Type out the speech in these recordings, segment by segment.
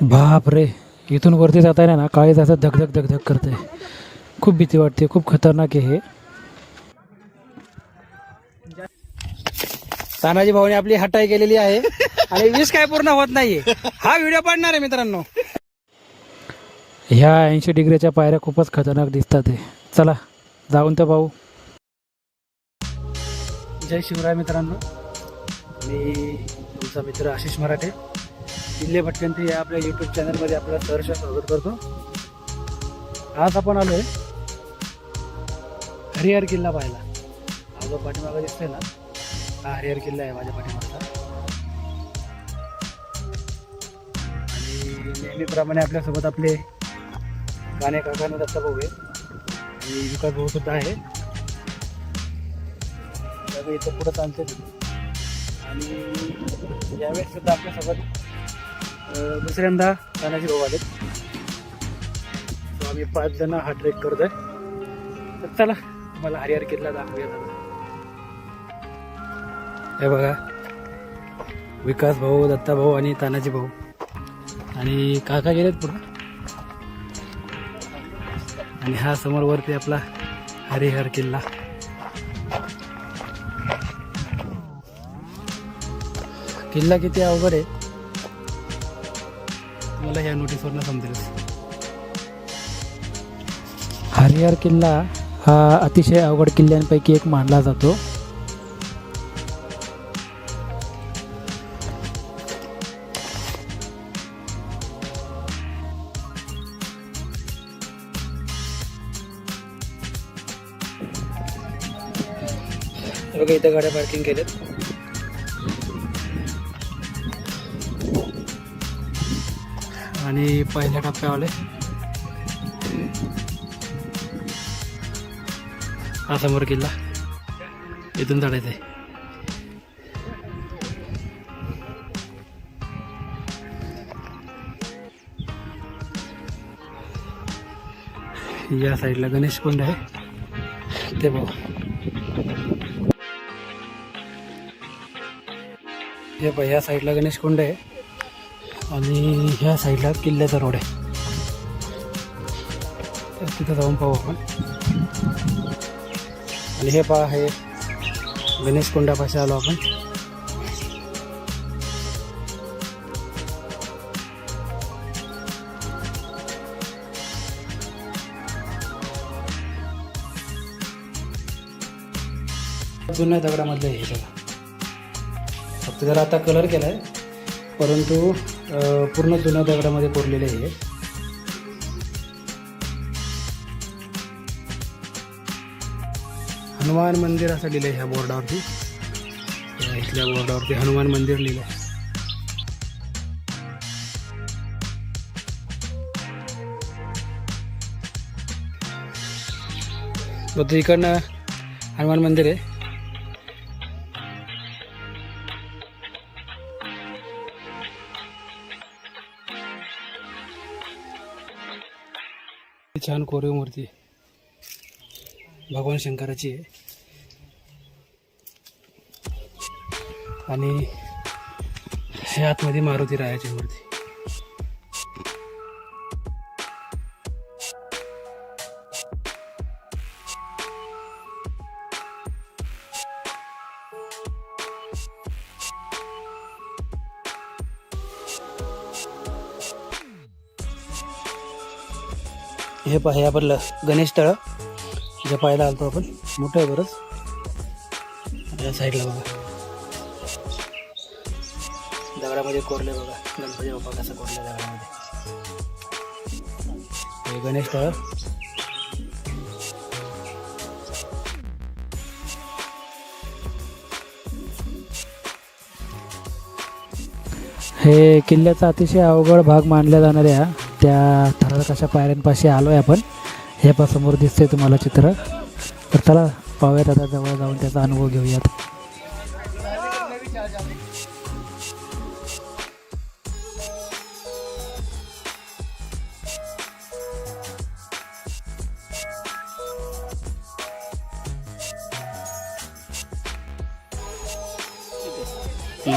बाप रे, इथून वरती जाता येणार ना, काळीज असं धगधग धगधग करते. खूप भीती वाटते, खूप खतरनाक आहे हे. तानाजी भाऊने आपली हटाई केलेली आहे आणि 20 काय पूर्ण होत नाहीये. हा व्हिडिओ पाडणार आहे मित्रांनो. ह्या 80 डिग्रीच्या पायऱ्या खूपच खतरनाक दिसतात आहे. चला जाऊन तर पाहू. जय शिवराय मित्रांनो, मी तुमचा मित्र आशिष मराठे. किल्ले भटकंती या आपल्या यूट्यूब चॅनलमध्ये आपलं सहर्ष स्वागत करतो. आज आपण आलो आहे हरिहर किल्ला पाहायला. हा जो पाठीमागा दिसतोय ना, हा हरिहर किल्ला आहे माझ्या पाठीमागचा. आणि नेहमीप्रमाणे आपल्यासोबत आपले गाणे काकांना दत्ता भाऊ आहे आणि विकास भाऊ सुद्धा आहे. त्यामुळे इथं पुढं चालते आणि यावेळेस सुद्धा आपल्यासोबत दुसऱ्यांदा तानाजी भाऊ आले. आम्ही 5 जण हा ट्रेक करतोय. तर चला तुम्हाला हरिहर किल्ला दाखवूया. हे बघा, विकास भाऊ, दत्ता भाऊ आणि तानाजी भाऊ आणि काका गेलेत पुढं. आणि हा समोर वरती आपला हरिहर किल्ला. किल्ला किती अवघड आहे मला ह्या नोटीसवरनं समजेल. हरिहर किल्ला हा अतिशय अवघड किल्ल्यांपैकी एक मानला जातो. बघा इथं गाड्या पार्किंग केलेत. आणि पहिल्या टप्प्यावाले हा समोर किल्ला, इथून चढायचं आहे. या साईडला गणेश कुंड आहे ते बघा. हे बघा, या साईडला गणेश कुंड आहे आणि ह्या साईडला किल्ल्याचा रोड आहे. तर तिथं जाऊन पाहू आपण. आणि हे पहा, हे गणेश कुंडापाशी आलो आपण. जुन्या दगडामधलं हे बघा. फक्त जरा आता कलर केला आहे, परंतु पूर्ण जुन्या दगडामध्ये कोरलेले आहे. हनुमान मंदिर असं लिहिलं आहे ह्या बोर्डावरती. इथल्या बोर्डावरती हनुमान मंदिर लिहिलं आहे. बघतो इकडनं हनुमान मंदिर आहे. छान कोरीव मूर्ती भगवान शंकराची आहे. आणि हे आतमध्ये मारुती रायाची मूर्ती. हे पहा, हे आपलं गणेश तळ जे पाहायला आलतो आपण. मोठं आहे बरंच. या साईडला बघा दगडामध्ये कोरले बघा गणपती बाप्पा कसं कोरले दगडामध्ये. हे गणेश तळ. हे किल्ल्याचा अतिशय अवघड भाग मानल्या जाणाऱ्या त्या थरारक अशा पायऱ्यांपाशी आलो आहे आपण. हे पा समोर दिसतंय तुम्हाला चित्र. तर चला पाहूयात आता, जवळ जाऊन त्याचा अनुभव घेऊयात.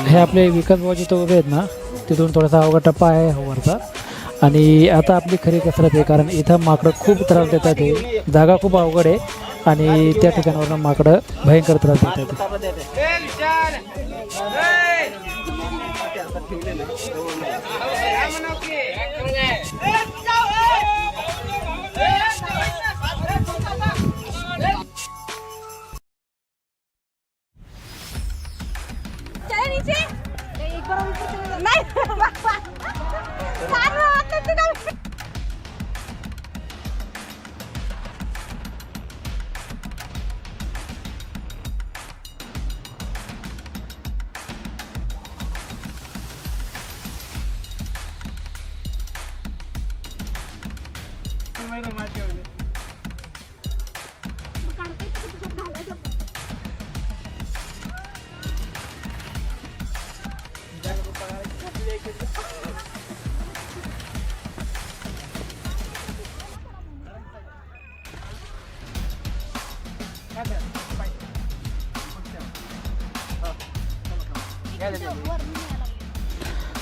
हे आपले विकास भाऊ जिथं उभे आहेत ना, तिथून थोडासा अवघड टप्पा आहे हा वरचा. आणि आता आपली खरी कसरत आहे, कारण इथं माकडं खूप त्रास देतात. आहे जागा खूप अवघड आहे आणि त्या ठिकाणावरून माकडं भयंकर त्रास देतात.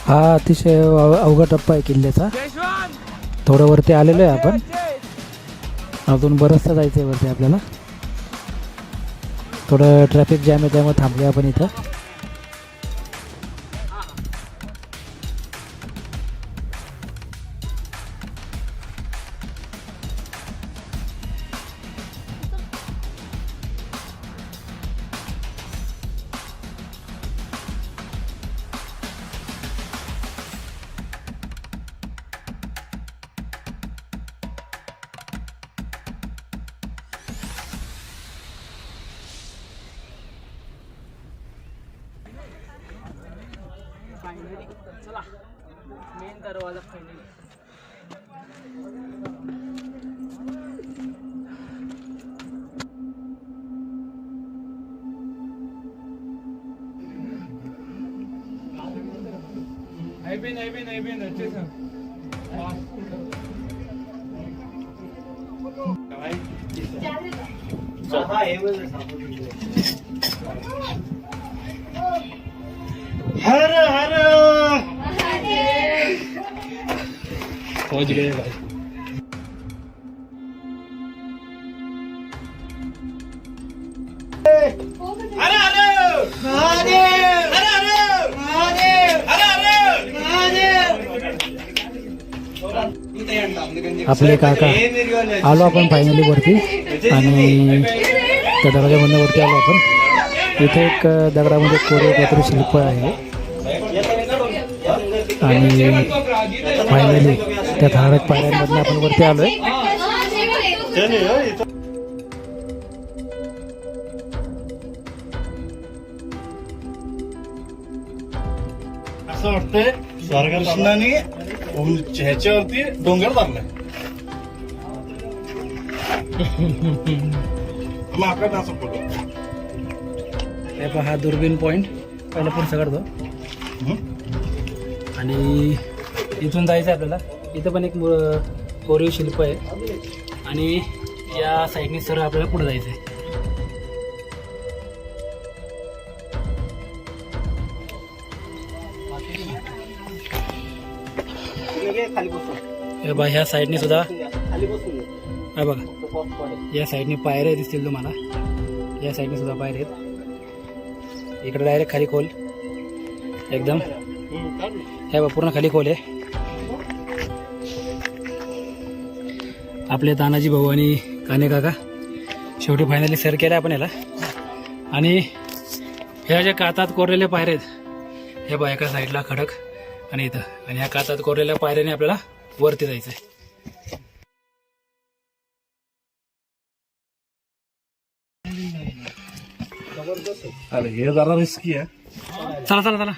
हा अतिशय अवघड टप्पा आहे किल्ल्याचा. थोडं वरती आलेलो आहे आपण, अजून बरंचसं जायचं आहे वरती आपल्याला. थोडं ट्रॅफिक जॅम आहे त्यामुळे थांबले आपण इथं. चला मेन दरवाजा फायनली. అయిపోయింది వచ్చేసాం. हर हर पहुंच गए भाई. हर हर महादेव, हर हर महादेव, हर हर महादेव. आपले काका आलो आपण फायनली वरती आणि त्या दगडामधून वरती आलो आपण. इथे एक दगडामध्ये कोरे काहीतरी शिल्प आहे आणि फायनली त्या धारक पायऱ्यांमधून आपण वरती आलोय. असं वाटतंय स्वर्गकृष्णाने ह्याच्यावरती डोंगर बांधलाय. मग आपल्याला असं फोटो हे पहा दुर्बीन पॉईंट पहिला पण सगळं आणि इथून जायचं आहे आपल्याला. इथं पण एक कोरीव शिल्प आहे आणि या साईडने सरळ आपल्याला पुढे जायचं आहे. हे बघा ह्या साईडने सुद्धा हे बघा या साईडने पायऱ्या दिसतील तुम्हाला. या साईडने सुद्धा पायऱ्या आहेत. इकडे डायरेक्ट खाली खोल एकदम. हे बघा पूर्ण खाली खोल आहे. आपले तानाजी भाऊ आणि काने काका शेवटी फायनली सर केलं आपण याला. आणि ह्या ज्या कातात कोरलेल्या पायऱ्या आहेत हे बघा एका साईडला खडक आणि इथं, आणि ह्या कातात कोरलेल्या पायऱ्याने आपल्याला वरती जायचं आहे. अरे हे जरा रिस्की आहे. चला चला चला.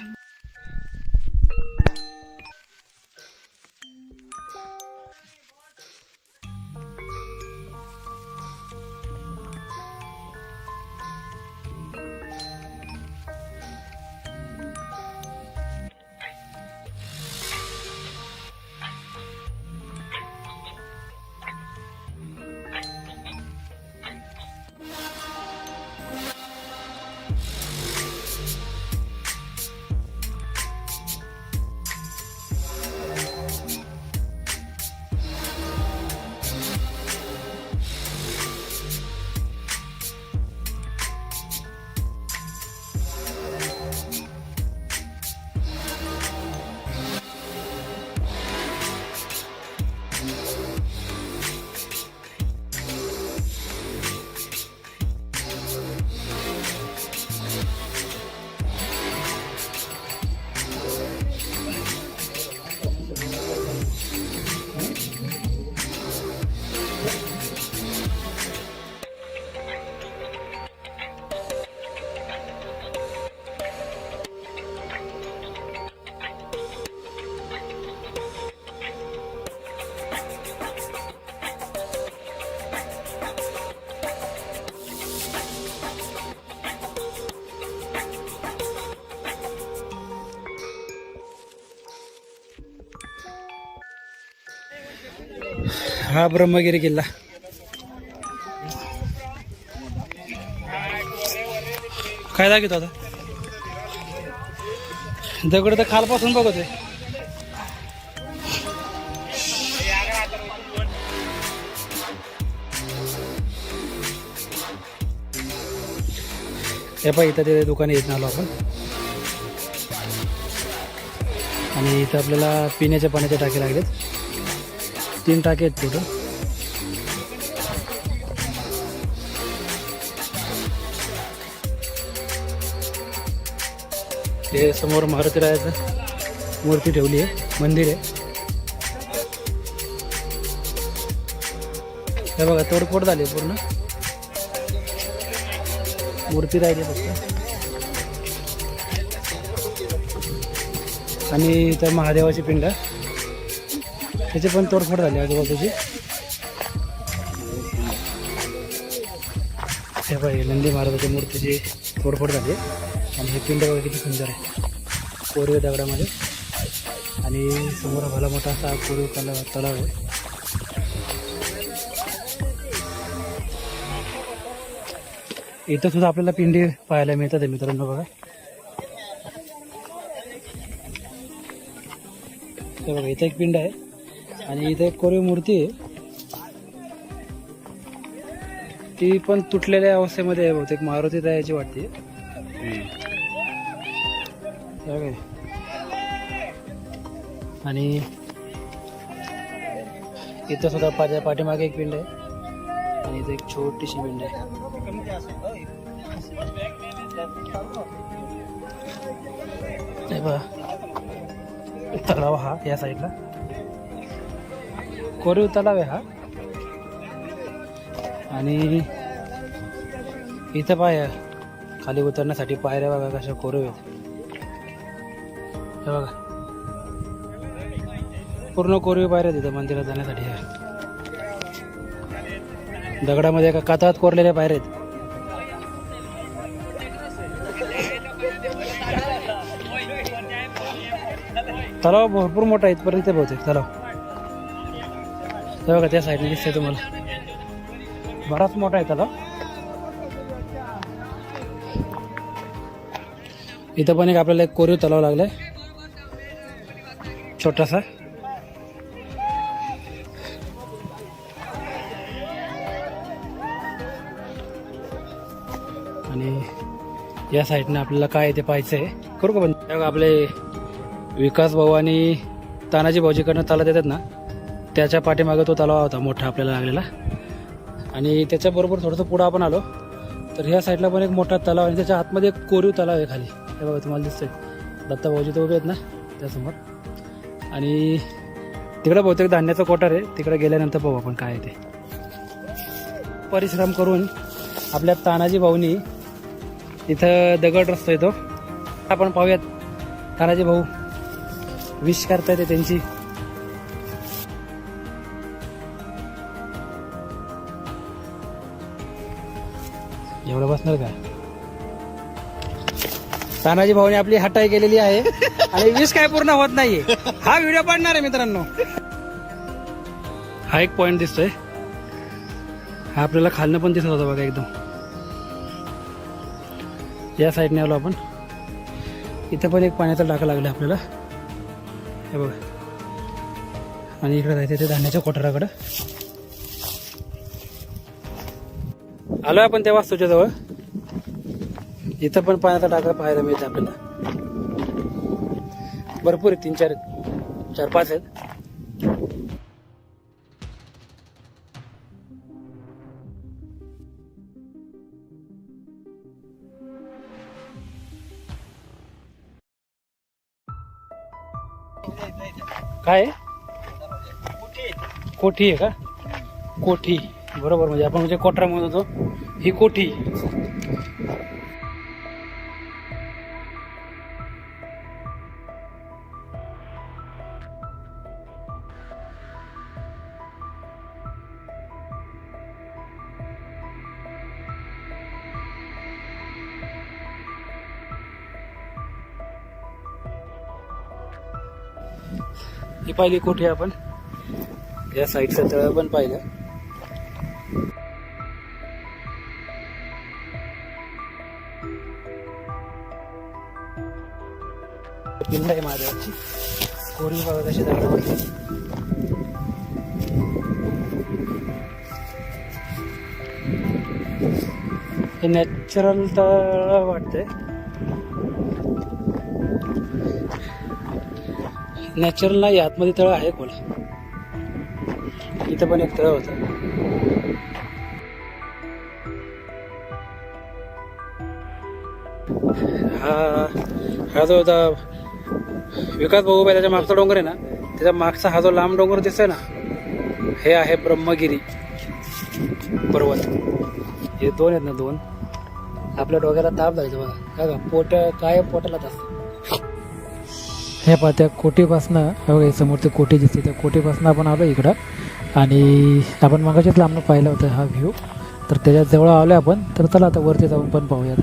हा ब्रह्मगिरी किल्ला. काय दाखवतो आता? दगड तर खालपासून बघतोय. हे पाहिजे इथं ते दुकान येत आलो आपण. आणि इथं आपल्याला पिण्याच्या पाण्याच्या टाके लागलेत. 3 टाके आहेत टोटल. ते समोर मारुती रायाचं मूर्ती ठेवली आहे, मंदिर आहे. हे बघा तोडफोड झाली पूर्ण, मूर्ती राहिली फक्त. आणि इथं महादेवाची पिंड, त्याची पण तोडफोड झाली आजूबाजूची. हे बघा नंदी महाराजाच्या मूर्तीची तोडफोड झाली आहे. आणि हे पिंड बघा किती सुंदर आहे, कोरीव दगडामध्ये. आणि समोर भला मोठा असा कोरीव तलाव आहे. इथं सुद्धा आपल्याला पिंडी पाहायला मिळतात मित्रांनो. बघा हे बघा इथं एक पिंड आहे आणि इथं एक कोरीव मूर्ती आहे. ती पण तुटलेल्या अवस्थेमध्ये आहे, बहुतेक मारुती रायाची वाटते. आणि इथं सुद्धा पाठीमागे एक पिंड आहे आणि इथं एक छोटीशी पिंड आहे. हे बघा तलाव हा या साईडला, कोरीव तलाव आहे हा. आणि इथं पाय खाली उतरण्यासाठी पायऱ्या बघा कशा कोरीव आहेत. हे बघा पूर्ण कोरीव पायऱ्या तिथं मंदिरात जाण्यासाठी. दगडामध्ये एका कातळात कोरलेल्या पायऱ्या आहेत. तलाव भरपूर मोठा आहे, इथपर्यंत बहुतेक तलाव. हे बघा त्या साईडने दिसतंय तुम्हाला, बराच मोठा आहे तलाव. इथं पण एक आपल्याला एक कोरीव तलाव लागलाय छोटासा. आणि या साईडने आपल्याला काय ते पाहायचं आहे. करू का बंद? आपले विकास भाऊ आणि तानाजी भाऊजीकडनं तलाव देतात ना, त्याच्या पाठीमागे तो तलाव होता मोठा आपल्याला लागलेला. आणि त्याच्याबरोबर थोडंसं पुढं आपण आलो तर ह्या साईडला पण एक मोठा तलाव आणि त्याच्या आतमध्ये एक कोरीव तलाव आहे खाली. हे बघा तुम्हाला दिसतंय, दत्ता भाऊजी तर उभे आहेत ना त्यासमोर. आणि तिकडे बहुतेक धान्याचा कोठार आहे, तिकडे गेल्यानंतर पाहू आपण काय आहे ते. परिश्रम करून आपल्या तानाजी भाऊनी इथं दगड रचतोय तो. आपण पाहूयात तानाजी भाऊ विश करतायत त्यांची. एवढं बसणार का? तानाजी भाऊने आपली हटाई केलेली आहे आणि विश काय पूर्ण होत नाहीये. हा व्हिडिओ पडणार आहे मित्रांनो. हा एक पॉइंट दिसतोय, हा आपल्याला खालनं पण दिसत होता बघा एकदम. या साईडने आलो आपण. इथं पण एक पाण्याचा टाका लागला आपल्याला, हे बघा. आणि इकडे जायचं ते धान्याच्या कोठाराकडे. आलोय आपण त्या वास्तूच्या जवळ. इथं पण पाण्याचा टाका पाहायला मिळते आपल्याला. भरपूर आहेत, 4-5 आहेत. काय कोठी आहे का? कोठी बरोबर, म्हणजे आपण म्हणजे कोठरा म्हणत होतो, ही कोठी. ही पहिली कोठी आपण. या साईडचं तळ पण पाहिलं. पिंड आहे महादेवाची. कोरी बघा कशी दगडावरती. हे नॅचरल तळ वाटतंय. नॅचरल नाही, आतमध्ये तळ आहे खोल. इथं पण एक तळ होतं. हा जो होता विकास भाऊ त्याच्या मागचा डोंगर आहे ना, त्याच्या मागचा हा जो लांब डोंगर दिसतोय ना, हे आहे ब्रह्मगिरी पर्वत. हे दोन आहेत ना, दोन. आपल्या डोक्याला ताप जायचं बघा. का पोट काय पोटाला ताप. हे पहा त्या कोटीपासनं बघा, समोर ते कोटी दिसते, त्या कोटीपासनं आपण आलो इकडं. आणि आपण मगाशीच लांबनं पाहिलं होतं हा व्ह्यू. तर त्याच्यात जवळ आलो आपण. तर चला आता वरती जाऊन पण पाहूयात.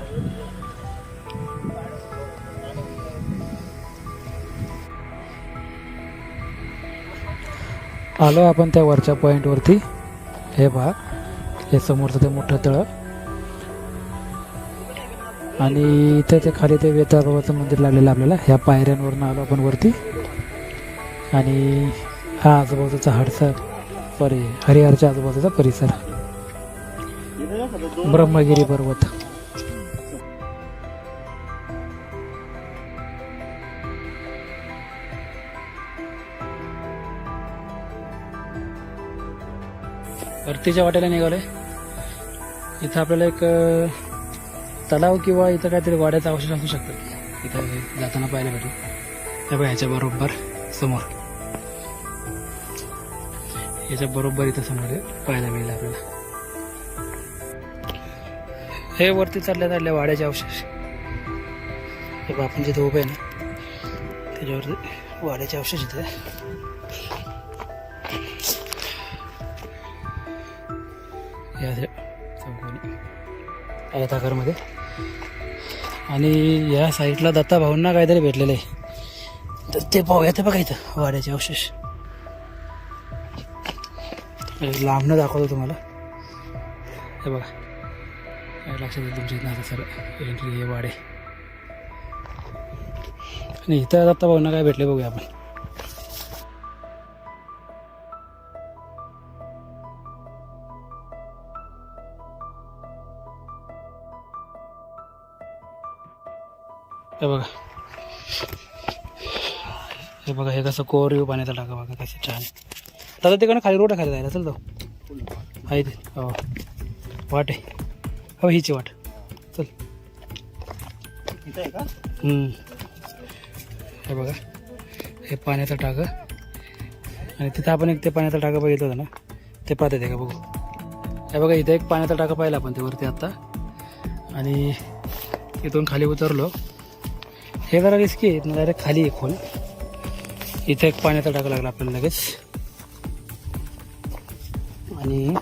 आलो आपण त्या वरच्या पॉईंटवरती. हे पहा, हे समोरचं ते मोठं तळ. आणि इथे ते खाली ते वेताळबाबाचं मंदिर लागलेलं आपल्याला. ह्या पायऱ्यांवरून आलो आपण वरती. आणि हा आजूबाजूचा हरिहरच्या आजूबाजूचा परिसर, ब्रह्मगिरी पर्वत. वरतीच्या वाट्याला निघालोय. इथं आपल्याला एक तलाव किंवा इथं काहीतरी वाड्याचा अवशेष असू शकतं. इथं जाताना पाहायला भेटेल. हे बघा, ह्याच्या बरोबर समोर, याच्या बरोबर इथं समोर पाहायला मिळेल आपल्याला. हे वरती चालल्या वाड्याचे अवशेष. हे बघा, आपण जिथे उभे आहे ना, त्याच्यावरती वाड्याचे अवशेष इथे. या चौकोनी आयताकारमध्ये. आणि या साईडला दत्ता भाऊंना काहीतरी भेटलेलं आहे, तर ते पाहूया. ते बघा इथं वाड्याचे अवशेष. लांबनं दाखवतो तुम्हाला. हे बघा, लक्षात येईल तुमच्या इथं आता सर एंट्री हे वाडे. आणि इथं दत्ता भाऊंना काय भेटले बघूया आपण. हे बघा, हे बघा, हे कसं कोरीव पाण्याचा टाका बघा, कसं छान. दादा तिकडनं खाली रोड खाली जायला चल तो आहे ते. हो, वाट आहे. हो, हीची वाट. चल. हे बघा, हे पाण्याचा टाका. आणि तिथं आपण एक ते पाण्याचा टाका बघितलं होतं ना, ते पाहता येते का बघू. हे बघा, इथं एक पाण्याचा टाका पाहिला आपण ते वरती आत्ता. आणि इथून खाली उतरलो. हे जरा रिस्की आहे, इथून डायरेक्ट खाली आहे खोल. इथे एक पाण्याचा टाका लागला आपल्याला लगेच. आणि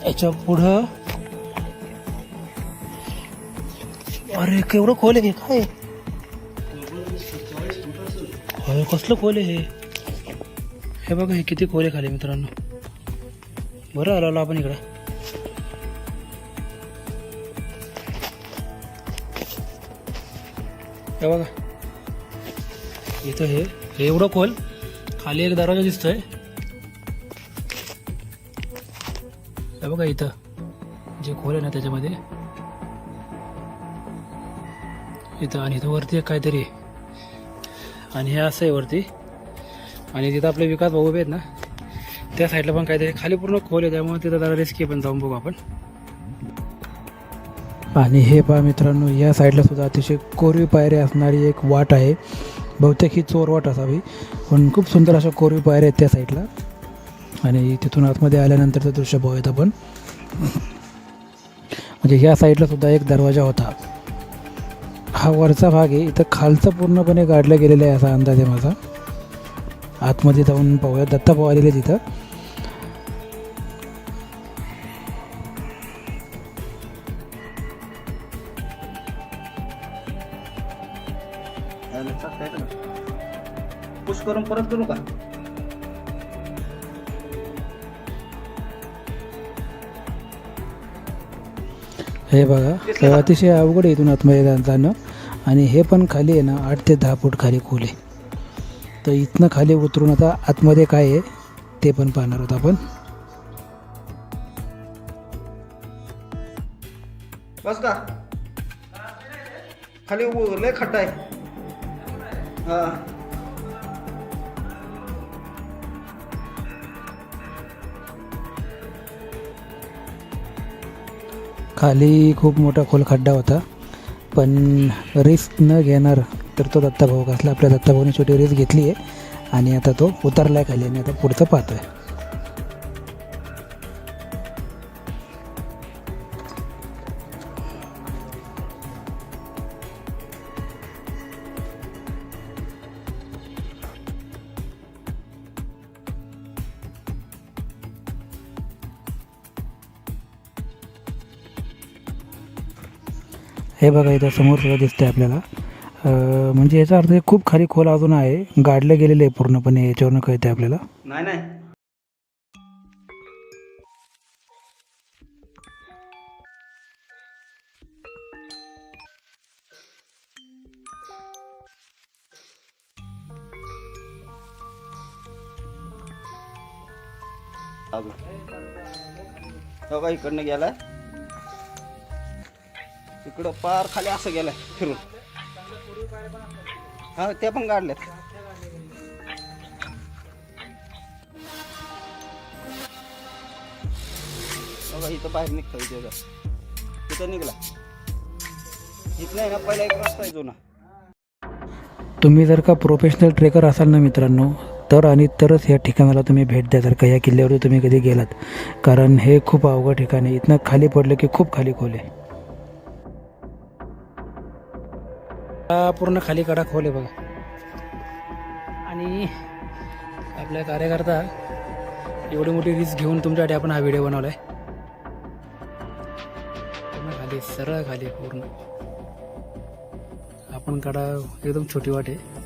याच्या पुढं अरे केवढं खोल आहे. काय कसलं खोल आहे हे बघा. हे किती खोल आहे खाली मित्रांनो. बरं आलो आपण इकडं. हे बघा, इथं हे एवढं खोल. खाली एक दरवाजा दिसतोय. हे बघा, इथं जे खोल आहे ना त्याच्यामध्ये इथं. आणि इथं वरती एक काहीतरी आहे. आणि हे असं आहे वरती. आणि तिथं आपले विकास भाऊ उभे आहेत ना, त्या साईडला पण काहीतरी खाली पूर्ण खोल आहे. त्यामुळे तिथं जरा रिस्की पण जाऊन बघू आपण. आणि हे पहा मित्रांनो, या साईडला सुद्धा अतिशय कोरीव पायऱ्या असणारी एक वाट आहे. बहुतेक ही चोर वाट असावी, पण खूप सुंदर अशा कोरीव पायऱ्या आहेत त्या साईडला. आणि तिथून आतमध्ये आल्यानंतरचं दृश्य बघूयात आपण. म्हणजे ह्या साईडला सुद्धा एक दरवाजा होता. हा वरचा भाग आहे. इथं खालचं पूर्णपणे गाडलं गेलेलं आहे असा अंदाज आहे माझा. आतमध्ये जाऊन पाहूया. दत्ता भाऊ आलेले तिथं. पुश करून परत करू का? हे बघा अतिशय अवघड आहे इथून आतमध्ये जाणं आणि हे पण खाली आहे ना 8 ते 10 फूट खाली खोल आहे. तर इथनं खाली उतरून आता आतमध्ये काय आहे ते पण पाहणार आहोत आपण. बस का खाली लय खड्डा आहे. हा खाली खूप मोठा खोल खड्डा होता पण रिस्क न घेणार तर तो दत्ताभाऊ कसला आपल्या दत्ताभाऊने छोटी रिस्क घेतली आहे आणि आता तो उतरला आहे खाली आणि आता पुढचं पाहतोय. हे बघा इथं समोर सुद्धा दिसतंय आपल्याला. म्हणजे याचा अर्थ खूप खाली खोल अजून आहे, गाडलं गेलेलं आहे पूर्णपणे, याच्यावरनं कळतंय आपल्याला. नाही नाही बघा इकडनं गेलाय इकडं पार खाली असं गेलाय फिरून. हा ते पण काढल्यात. बघा इथं बाहेर निघतो तिथं निघला. इथं नाही ना पहिला एक रस्ता आहे जुना. तुम्ही जर का प्रोफेशनल ट्रेकर असाल ना मित्रांनो तर आणि तरच या ठिकाणाला तुम्ही भेट द्या जर का या किल्ल्यावर तुम्ही कधी गेलात, कारण हे खूप अवघड ठिकाण आहे. इथनं खाली पडलं की खूप खाली खोल आहे. पूर्ण खाली कडा खोल आहे बघा. आणि आपल्या कार्यकर्ता एवढी मोठी रिस्क घेऊन तुमच्यासाठी आपण हा व्हिडिओ बनवला आहे. पूर्ण खाली सरळ खाली पूर्ण आपण कडा एकदम छोटी वाट आहे.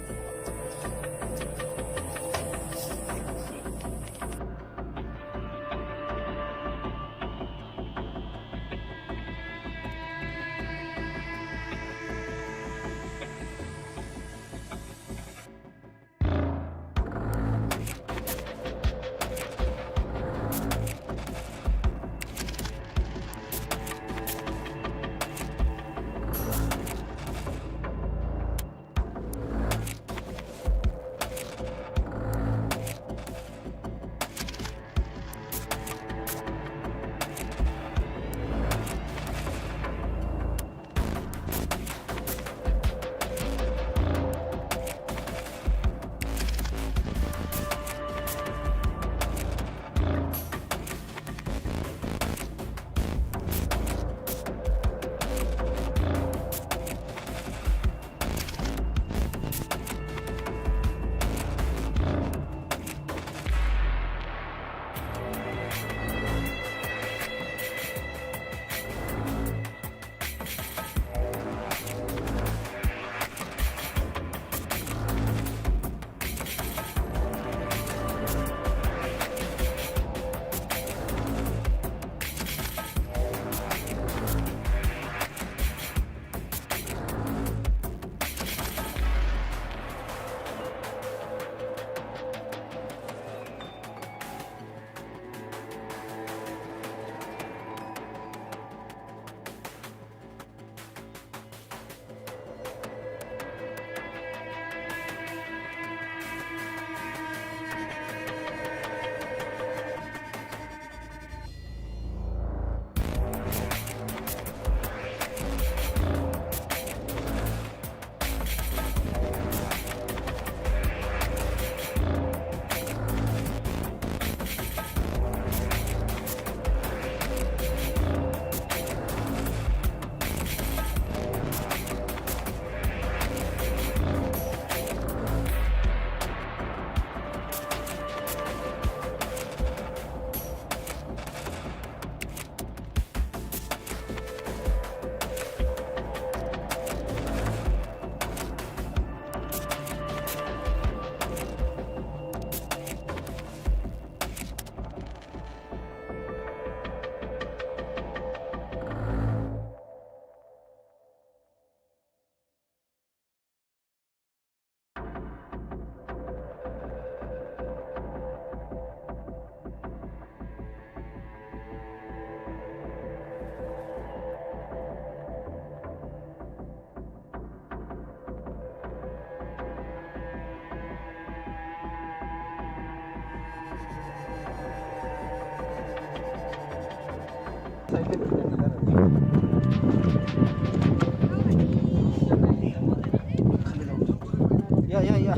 या या या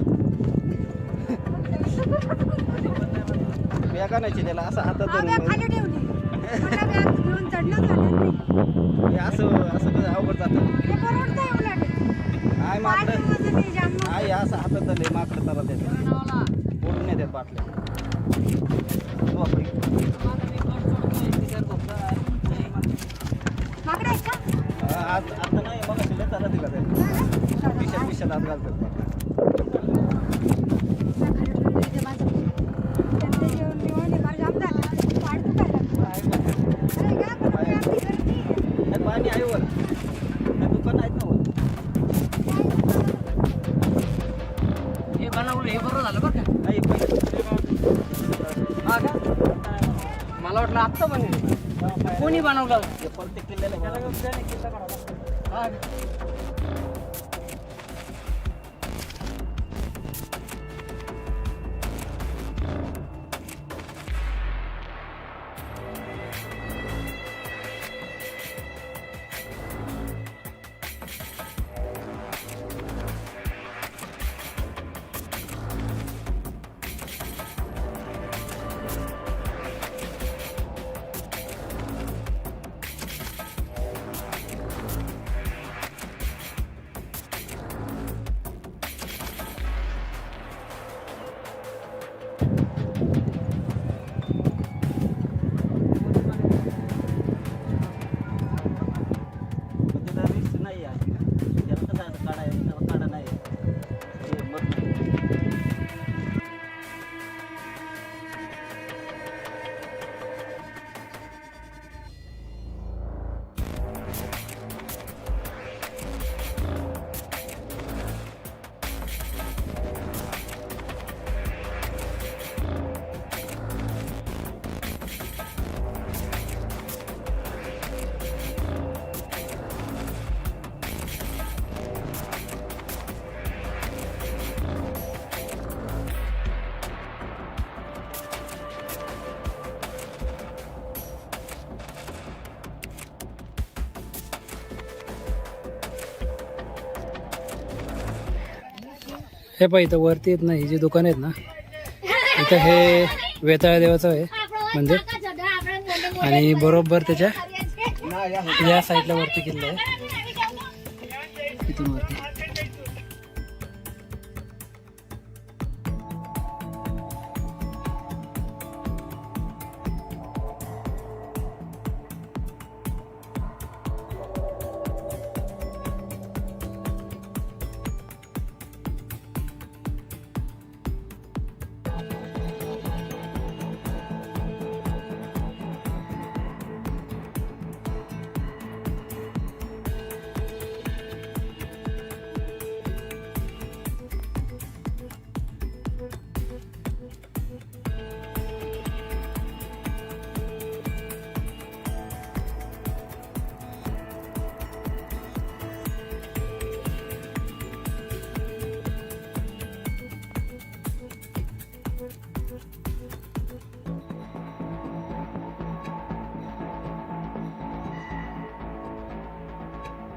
बॅगा नाही त्याला असं हातात धरून खाली ठेवली मला बॅग घेऊन चढणं झालं नाही. हे असं असं कसं अवघड जातं हे परवडतंय उलट. आय पाच माकडं दिवस मी जाम नव्हतं. आय असं हातात धरले माकडं त्याला देतात बोलून नाही देत बाटल्या माकडं आहेत का? आज आता नाही मग तिला त्याला दिला त्याला पिशात पिशात आत घालतात बाटल्या. खाली ठेवली ते बाजूला. त्यांचे जेवण बिवण हे फार जाम झालं. पाय दुखायला लागलं. अरे का पण मी आपली गर्दी. त्यात पाणी आहे वर त्यात दुकान आहेत ना वर हे बनवलं हे बरं झालं बरं का नाही पहिले हा का मला वाटलं आत्ता बनवलं कोणी बनवलं हे प्रत्येक किल्ल्याला हा का? पण तिथं रिस्क नाही आहे त्याला कसं आहे काढा आहे त्याला काढा नाही आहे हे मत हे पाहिजे इथं वरती येत नाही जी दुकान आहेत ना इथं हे वेताळ देवाचं आहे मंदिर आणि बरोबर त्याच्या नाही आहे या साईडला वरती किल्ला आहे इथून वरती